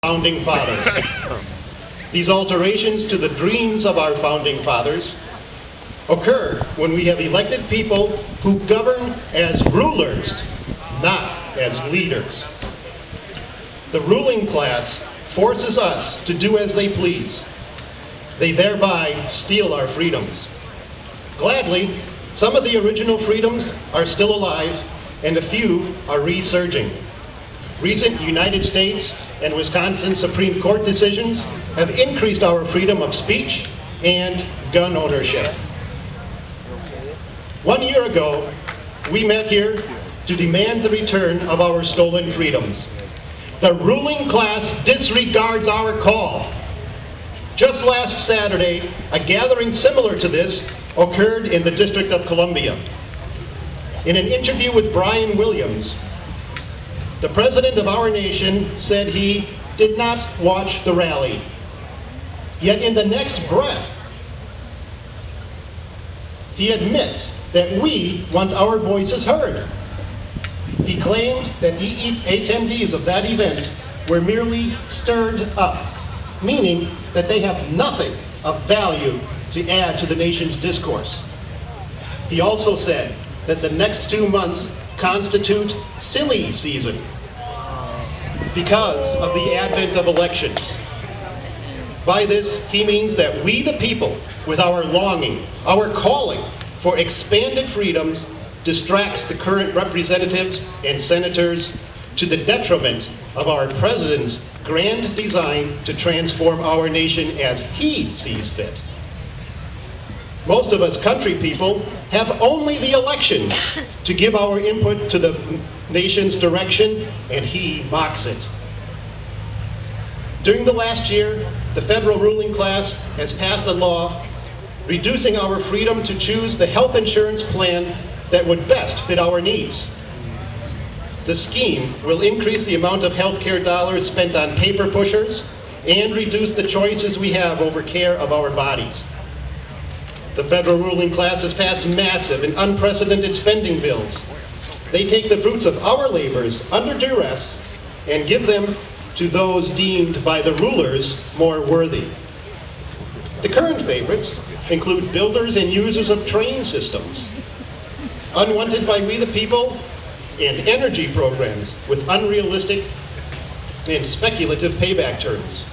founding fathers. These alterations to the dreams of our founding fathers occur when we have elected people who govern as rulers, not as leaders. The ruling class forces us to do as they please. They thereby steal our freedoms. Gladly, some of the original freedoms are still alive, and a few are resurging. Recent United States and Wisconsin Supreme Court decisions have increased our freedom of speech and gun ownership. 1 year ago, we met here to demand the return of our stolen freedoms. The ruling class disregards our call. Just last Saturday, a gathering similar to this occurred in the District of Columbia. In an interview with Brian Williams, the President of our nation said he did not watch the rally. Yet in the next breath, he admits that we want our voices heard. He claimed that the attendees of that event were merely stirred up, meaning that they have nothing of value to add to the nation's discourse. He also said that the next 2 months constitute silly season because of the advent of elections. By this, he means that we the people, with our longing, our calling for expanded freedoms, distracts the current representatives and senators to the detriment of our president's grand design to transform our nation as he sees fit. Most of us country people have only the election to give our input to the nation's direction, and he mocks it. During the last year, the federal ruling class has passed a law reducing our freedom to choose the health insurance plan that would best fit our needs. The scheme will increase the amount of health care dollars spent on paper pushers and reduce the choices we have over care of our bodies. The federal ruling class has passed massive and unprecedented spending bills. They take the fruits of our labors under duress and give them to those deemed by the rulers more worthy. The current favorites include builders and users of train systems, unwanted by we the people, and energy programs with unrealistic and speculative payback terms.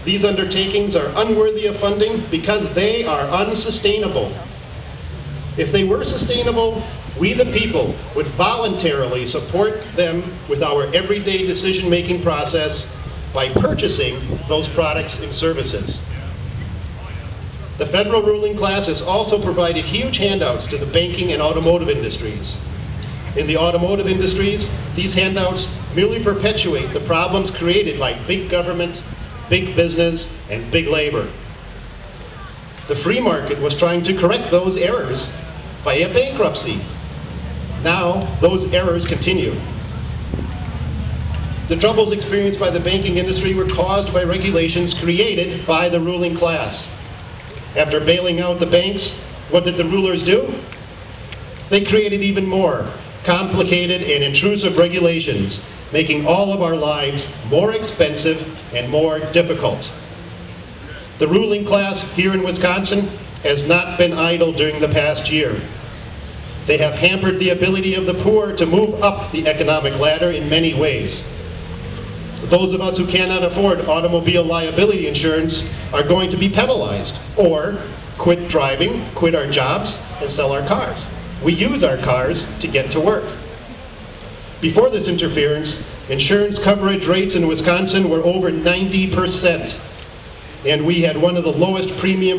These undertakings are unworthy of funding because they are unsustainable. If they were sustainable, we the people would voluntarily support them with our everyday decision-making process by purchasing those products and services. The federal ruling class has also provided huge handouts to the banking and automotive industries. In the automotive industries, these handouts merely perpetuate the problems created by big government, big business, and big labor. The free market was trying to correct those errors via bankruptcy. Now, those errors continue. The troubles experienced by the banking industry were caused by regulations created by the ruling class. After bailing out the banks, what did the rulers do? They created even more complicated and intrusive regulations, making all of our lives more expensive and more difficult. The ruling class here in Wisconsin has not been idle during the past year. They have hampered the ability of the poor to move up the economic ladder in many ways. Those of us who cannot afford automobile liability insurance are going to be penalized, or quit driving, quit our jobs, and sell our cars. We use our cars to get to work. Before this interference, insurance coverage rates in Wisconsin were over 90%, and we had one of the lowest premium